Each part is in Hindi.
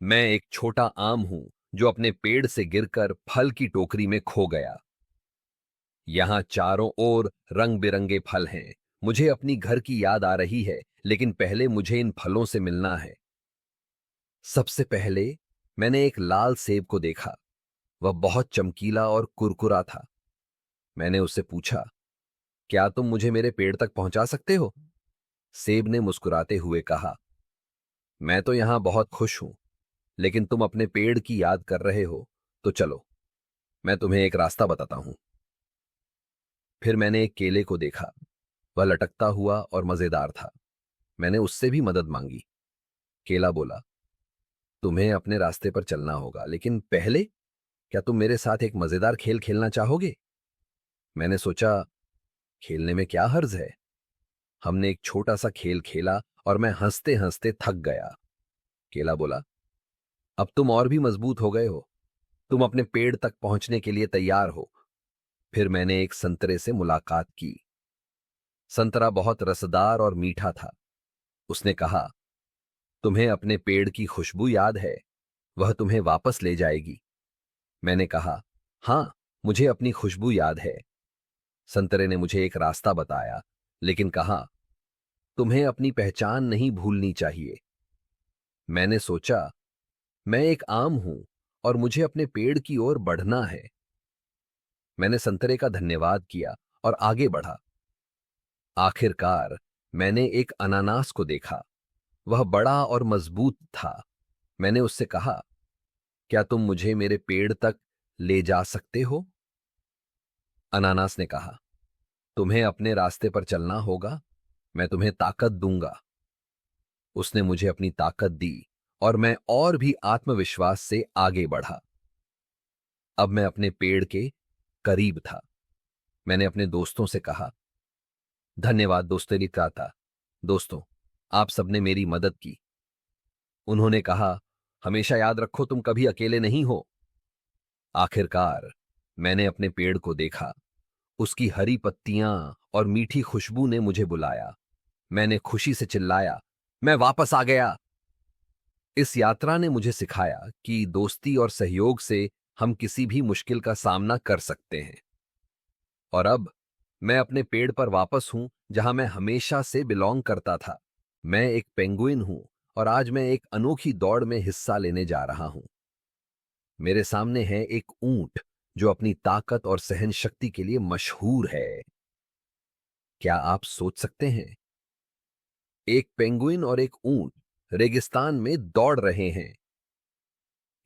मैं एक छोटा आम हूं जो अपने पेड़ से गिरकर फल की टोकरी में खो गया। यहां चारों ओर रंग बिरंगे फल हैं। मुझे अपनी घर की याद आ रही है, लेकिन पहले मुझे इन फलों से मिलना है। सबसे पहले मैंने एक लाल सेब को देखा। वह बहुत चमकीला और कुरकुरा था। मैंने उससे पूछा, क्या तुम मुझे मेरे पेड़ तक पहुंचा सकते हो? सेब ने मुस्कुराते हुए कहा, मैं तो यहां बहुत खुश हूं, लेकिन तुम अपने पेड़ की याद कर रहे हो, तो चलो, मैं तुम्हें एक रास्ता बताता हूं। फिर मैंने एक केले को देखा। वह लटकता हुआ और मजेदार था। मैंने उससे भी मदद मांगी। केला बोला, तुम्हें अपने रास्ते पर चलना होगा, लेकिन पहले क्या तुम मेरे साथ एक मजेदार खेल खेलना चाहोगे? मैंने सोचा, खेलने में क्या हर्ज है। हमने एक छोटा सा खेल खेला और मैं हंसते हंसते थक गया। केला बोला, अब तुम और भी मजबूत हो गए हो। तुम अपने पेड़ तक पहुंचने के लिए तैयार हो। फिर मैंने एक संतरे से मुलाकात की। संतरा बहुत रसदार और मीठा था। उसने कहा, तुम्हें अपने पेड़ की खुशबू याद है? वह तुम्हें वापस ले जाएगी। मैंने कहा, हां, मुझे अपनी खुशबू याद है। संतरे ने मुझे एक रास्ता बताया, लेकिन कहा, तुम्हें अपनी पहचान नहीं भूलनी चाहिए। मैंने सोचा, मैं एक आम हूं और मुझे अपने पेड़ की ओर बढ़ना है। मैंने संतरे का धन्यवाद किया और आगे बढ़ा। आखिरकार मैंने एक अनानास को देखा। वह बड़ा और मजबूत था। मैंने उससे कहा, क्या तुम मुझे मेरे पेड़ तक ले जा सकते हो? अनानास ने कहा, तुम्हें अपने रास्ते पर चलना होगा। मैं तुम्हें ताकत दूंगा। उसने मुझे अपनी ताकत दी और मैं और भी आत्मविश्वास से आगे बढ़ा। अब मैं अपने पेड़ के करीब था। मैंने अपने दोस्तों से कहा, धन्यवाद दोस्तेली का था। दोस्तों, आप सबने मेरी मदद की। उन्होंने कहा, हमेशा याद रखो, तुम कभी अकेले नहीं हो। आखिरकार मैंने अपने पेड़ को देखा। उसकी हरी पत्तियां और मीठी खुशबू ने मुझे बुलाया। मैंने खुशी से चिल्लाया, मैं वापस आ गया। इस यात्रा ने मुझे सिखाया कि दोस्ती और सहयोग से हम किसी भी मुश्किल का सामना कर सकते हैं। और अब मैं अपने पेड़ पर वापस हूं, जहां मैं हमेशा से बिलोंग करता था। मैं एक पेंगुइन हूं और आज मैं एक अनोखी दौड़ में हिस्सा लेने जा रहा हूं। मेरे सामने है एक ऊंट जो अपनी ताकत और सहन शक्ति के लिए मशहूर है। क्या आप सोच सकते हैं, एक पेंगुइन और एक ऊंट रेगिस्तान में दौड़ रहे हैं।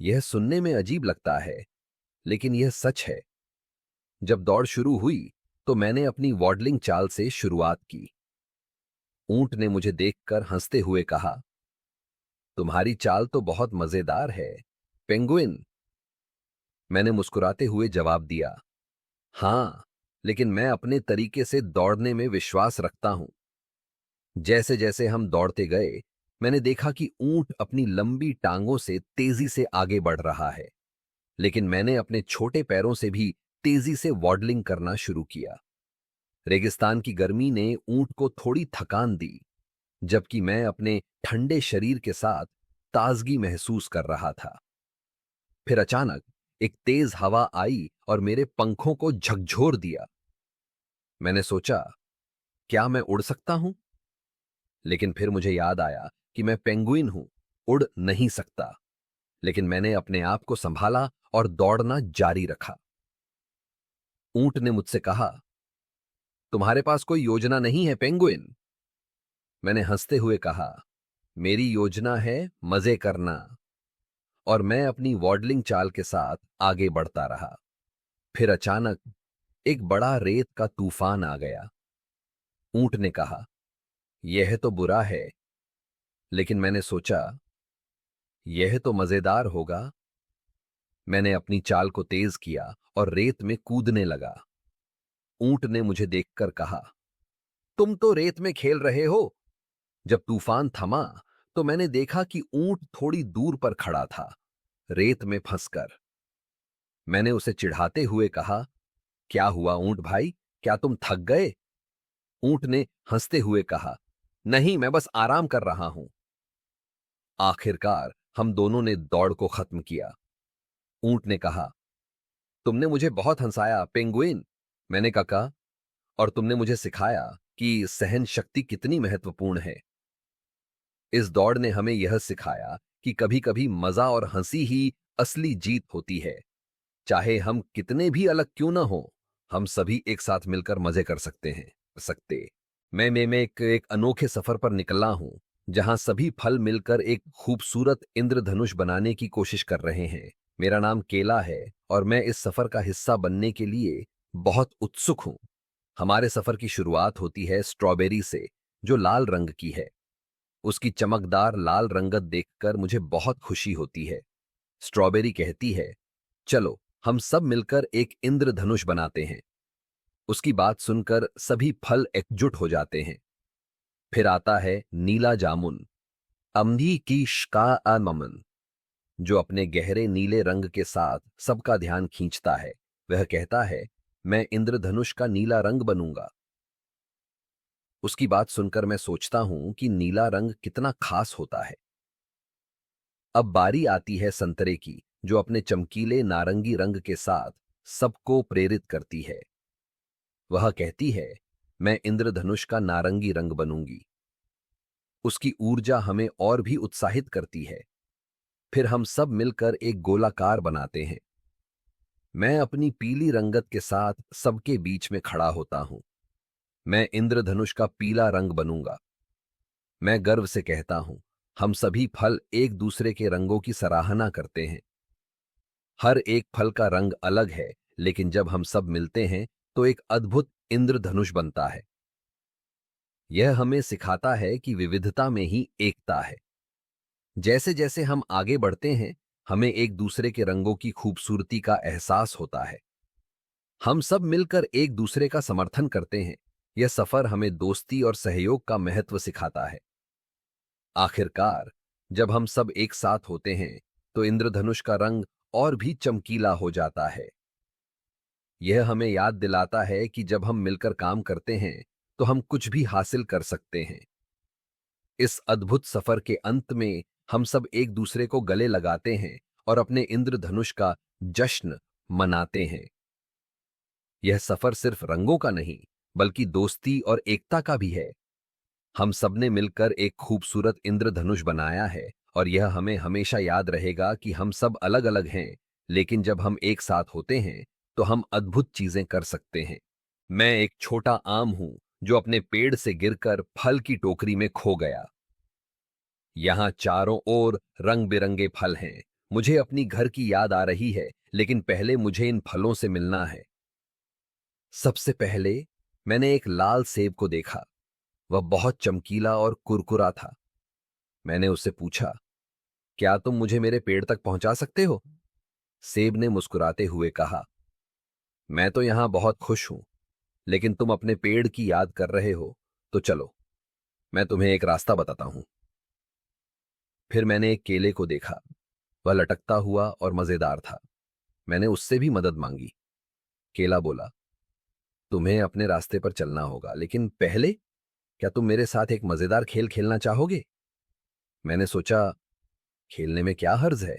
यह सुनने में अजीब लगता है, लेकिन यह सच है। जब दौड़ शुरू हुई तो मैंने अपनी वॉडलिंग चाल से शुरुआत की। ऊंट ने मुझे देखकर हंसते हुए कहा, तुम्हारी चाल तो बहुत मजेदार है पेंगुइन। मैंने मुस्कुराते हुए जवाब दिया, हां, लेकिन मैं अपने तरीके से दौड़ने में विश्वास रखता हूं। जैसे जैसे हम दौड़ते गए, मैंने देखा कि ऊंट अपनी लंबी टांगों से तेजी से आगे बढ़ रहा है, लेकिन मैंने अपने छोटे पैरों से भी तेजी से वॉडलिंग करना शुरू किया। रेगिस्तान की गर्मी ने ऊंट को थोड़ी थकान दी, जबकि मैं अपने ठंडे शरीर के साथ ताजगी महसूस कर रहा था। फिर अचानक एक तेज हवा आई और मेरे पंखों को झकझोर दिया। मैंने सोचा, क्या मैं उड़ सकता हूं? लेकिन फिर मुझे याद आया कि मैं पेंगुइन हूं, उड़ नहीं सकता। लेकिन मैंने अपने आप को संभाला और दौड़ना जारी रखा। ऊंट ने मुझसे कहा, तुम्हारे पास कोई योजना नहीं है पेंगुइन? मैंने हंसते हुए कहा, मेरी योजना है मजे करना। और मैं अपनी वॉडलिंग चाल के साथ आगे बढ़ता रहा। फिर अचानक एक बड़ा रेत का तूफान आ गया। ऊंट ने कहा, यह तो बुरा है। लेकिन मैंने सोचा, यह तो मजेदार होगा। मैंने अपनी चाल को तेज किया और रेत में कूदने लगा। ऊंट ने मुझे देखकर कहा, तुम तो रेत में खेल रहे हो। जब तूफान थमा तो मैंने देखा कि ऊंट थोड़ी दूर पर खड़ा था, रेत में फंसकर। मैंने उसे चिढ़ाते हुए कहा, क्या हुआ ऊंट भाई, क्या तुम थक गए? ऊंट ने हंसते हुए कहा, नहीं, मैं बस आराम कर रहा हूं। आखिरकार हम दोनों ने दौड़ को खत्म किया। ऊंट ने कहा, तुमने मुझे बहुत हंसाया पेंगुइन। मैंने कहा, और तुमने मुझे सिखाया कि सहन शक्ति कितनी महत्वपूर्ण है। इस दौड़ ने हमें यह सिखाया कि कभी कभी मजा और हंसी ही असली जीत होती है। चाहे हम कितने भी अलग क्यों ना हो, हम सभी एक साथ मिलकर मजे कर सकते हैं। मैं एक अनोखे सफर पर निकला हूं, जहां सभी फल मिलकर एक खूबसूरत इंद्रधनुष बनाने की कोशिश कर रहे हैं। मेरा नाम केला है और मैं इस सफर का हिस्सा बनने के लिए बहुत उत्सुक हूं। हमारे सफर की शुरुआत होती है स्ट्रॉबेरी से, जो लाल रंग की है। उसकी चमकदार लाल रंगत देखकर मुझे बहुत खुशी होती है। स्ट्रॉबेरी कहती है, चलो हम सब मिलकर एक इंद्रधनुष बनाते हैं। उसकी बात सुनकर सभी फल एकजुट हो जाते हैं। फिर आता है नीला जामुन, अम्धी की शका अमन, जो अपने गहरे नीले रंग के साथ सबका ध्यान खींचता है। वह कहता है, मैं इंद्रधनुष का नीला रंग बनूंगा। उसकी बात सुनकर मैं सोचता हूं कि नीला रंग कितना खास होता है। अब बारी आती है संतरे की, जो अपने चमकीले नारंगी रंग के साथ सबको प्रेरित करती है। वह कहती है, मैं इंद्रधनुष का नारंगी रंग बनूंगी। उसकी ऊर्जा हमें और भी उत्साहित करती है। फिर हम सब मिलकर एक गोलाकार बनाते हैं। मैं अपनी पीली रंगत के साथ सबके बीच में खड़ा होता हूं। मैं इंद्रधनुष का पीला रंग बनूंगा। मैं गर्व से कहता हूं, हम सभी फल एक दूसरे के रंगों की सराहना करते हैं। हर एक फल का रंग अलग है, लेकिन जब हम सब मिलते हैं तो एक अद्भुत इंद्रधनुष बनता है। यह हमें सिखाता है कि विविधता में ही एकता है। जैसे जैसे हम आगे बढ़ते हैं, हमें एक दूसरे के रंगों की खूबसूरती का एहसास होता है। हम सब मिलकर एक दूसरे का समर्थन करते हैं। यह सफर हमें दोस्ती और सहयोग का महत्व सिखाता है। आखिरकार, जब हम सब एक साथ होते हैं तो इंद्रधनुष का रंग और भी चमकीला हो जाता है। यह हमें याद दिलाता है कि जब हम मिलकर काम करते हैं तो हम कुछ भी हासिल कर सकते हैं। इस अद्भुत सफर के अंत में हम सब एक दूसरे को गले लगाते हैं और अपने इंद्रधनुष का जश्न मनाते हैं। यह सफर सिर्फ रंगों का नहीं, बल्कि दोस्ती और एकता का भी है। हम सबने मिलकर एक खूबसूरत इंद्रधनुष बनाया है और यह हमें हमेशा याद रहेगा कि हम सब अलग अलग हैं, लेकिन जब हम एक साथ होते हैं तो हम अद्भुत चीजें कर सकते हैं। मैं एक छोटा आम हूं, जो अपने पेड़ से गिरकर फल की टोकरी में खो गया। यहां चारों ओर रंग बिरंगे फल हैं। मुझे अपनी घर की याद आ रही है, लेकिन पहले मुझे इन फलों से मिलना है। सबसे पहले मैंने एक लाल सेब को देखा। वह बहुत चमकीला और कुरकुरा था। मैंने उससे पूछा, क्या तुम मुझे मेरे पेड़ तक पहुंचा सकते हो? सेब ने मुस्कुराते हुए कहा, मैं तो यहां बहुत खुश हूं, लेकिन तुम अपने पेड़ की याद कर रहे हो, तो चलो मैं तुम्हें एक रास्ता बताता हूं। फिर मैंने एक केले को देखा। वह लटकता हुआ और मजेदार था। मैंने उससे भी मदद मांगी। केला बोला, तुम्हें अपने रास्ते पर चलना होगा, लेकिन पहले क्या तुम मेरे साथ एक मजेदार खेल खेलना चाहोगे? मैंने सोचा, खेलने में क्या हर्ज है।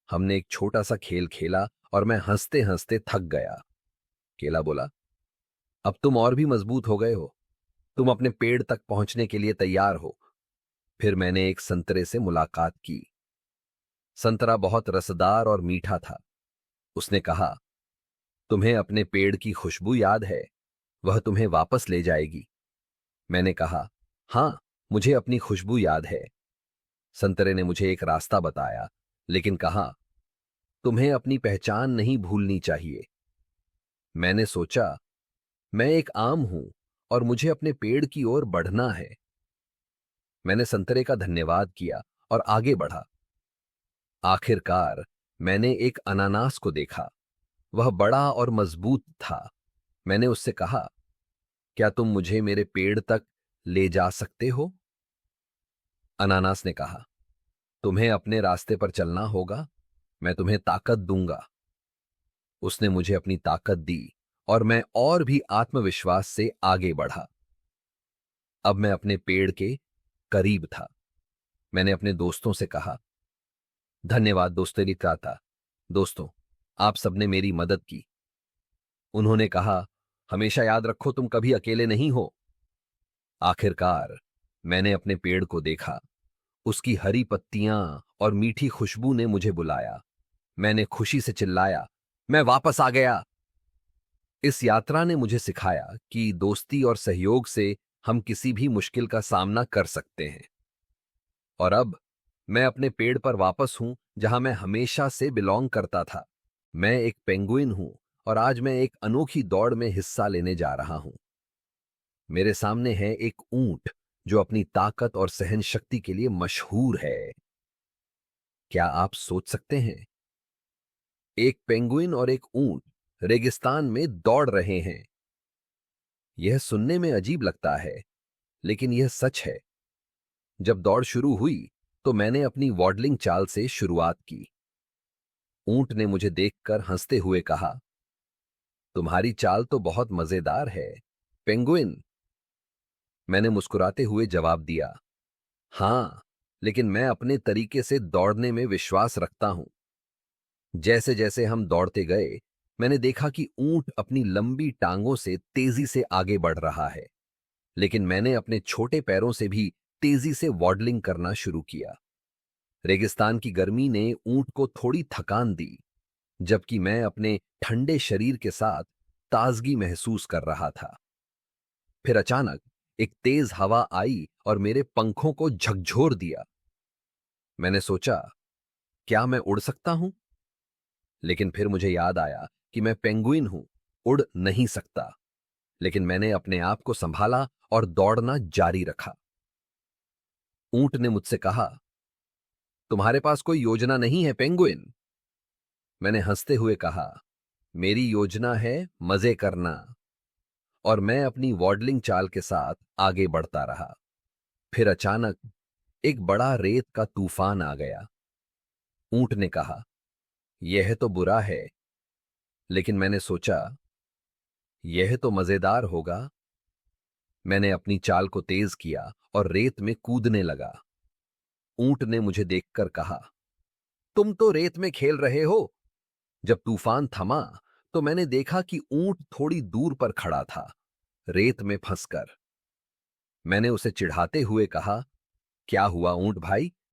हमने एक छोटा सा खेल खेला और मैं हंसते हंसते थक गया। केला बोला, अब तुम और भी मजबूत हो गए हो। तुम अपने पेड़ तक पहुंचने के लिए तैयार हो। फिर मैंने एक संतरे से मुलाकात की। संतरा बहुत रसदार और मीठा था। उसने कहा, तुम्हें अपने पेड़ की खुशबू याद है? वह तुम्हें वापस ले जाएगी। मैंने कहा, हां, मुझे अपनी खुशबू याद है। संतरे ने मुझे एक रास्ता बताया, लेकिन कहा, तुम्हें अपनी पहचान नहीं भूलनी चाहिए। मैंने सोचा, मैं एक आम हूं और मुझे अपने पेड़ की ओर बढ़ना है। मैंने संतरे का धन्यवाद किया और आगे बढ़ा। आखिरकार मैंने एक अनानास को देखा। वह बड़ा और मजबूत था। मैंने उससे कहा, क्या तुम मुझे मेरे पेड़ तक ले जा सकते हो? अनानास ने कहा, तुम्हें अपने रास्ते पर चलना होगा। मैं तुम्हें ताकत दूंगा। उसने मुझे अपनी ताकत दी और मैं और भी आत्मविश्वास से आगे बढ़ा। अब मैं अपने पेड़ के करीब था। मैंने अपने दोस्तों से कहा, धन्यवाद दोस्तों लिखा था। दोस्तों, आप सबने मेरी मदद की। उन्होंने कहा, हमेशा याद रखो तुम कभी अकेले नहीं हो। आखिरकार मैंने अपने पेड़ को देखा। उसकी हरी पत्तियां और मीठी खुशबू ने मुझे बुलाया। मैंने खुशी से चिल्लाया, मैं वापस आ गया। इस यात्रा ने मुझे सिखाया कि दोस्ती और सहयोग से हम किसी भी मुश्किल का सामना कर सकते हैं। और अब मैं अपने पेड़ पर वापस हूं, जहां मैं हमेशा से बिलोंग करता था। मैं एक पेंगुइन हूं और आज मैं एक अनोखी दौड़ में हिस्सा लेने जा रहा हूं। मेरे सामने है एक ऊंट जो अपनी ताकत और सहन शक्ति के लिए मशहूर है। क्या आप सोच सकते हैं, एक पेंगुइन और एक ऊंट रेगिस्तान में दौड़ रहे हैं। यह सुनने में अजीब लगता है, लेकिन यह सच है। जब दौड़ शुरू हुई तो मैंने अपनी वॉडलिंग चाल से शुरुआत की। ऊंट ने मुझे देखकर हंसते हुए कहा, तुम्हारी चाल तो बहुत मजेदार है पेंगुइन। मैंने मुस्कुराते हुए जवाब दिया, हां, लेकिन मैं अपने तरीके से दौड़ने में विश्वास रखता हूं। जैसे जैसे हम दौड़ते गए, मैंने देखा कि ऊंट अपनी लंबी टांगों से तेजी से आगे बढ़ रहा है, लेकिन मैंने अपने छोटे पैरों से भी तेजी से वॉडलिंग करना शुरू किया। रेगिस्तान की गर्मी ने ऊंट को थोड़ी थकान दी, जबकि मैं अपने ठंडे शरीर के साथ ताजगी महसूस कर रहा था। फिर अचानक एक तेज हवा आई और मेरे पंखों को झकझोर दिया। मैंने सोचा, क्या मैं उड़ सकता हूं? लेकिन फिर मुझे याद आया कि मैं पेंगुइन हूं, उड़ नहीं सकता। लेकिन मैंने अपने आप को संभाला और दौड़ना जारी रखा। ऊंट ने मुझसे कहा, तुम्हारे पास कोई योजना नहीं है पेंगुइन? मैंने हंसते हुए कहा, मेरी योजना है मजे करना। और मैं अपनी वॉडलिंग चाल के साथ आगे बढ़ता रहा। फिर अचानक एक बड़ा रेत का तूफान आ गया। ऊंट ने कहा, यह तो बुरा है। लेकिन मैंने सोचा, यह तो मजेदार होगा। मैंने अपनी चाल को तेज किया और रेत में कूदने लगा। ऊंट ने मुझे देखकर कहा, तुम तो रेत में खेल रहे हो। जब तूफान थमा तो मैंने देखा कि ऊंट थोड़ी दूर पर खड़ा था, रेत में फंसकर। मैंने उसे चिढ़ाते हुए कहा, क्या हुआ ऊंट भाई,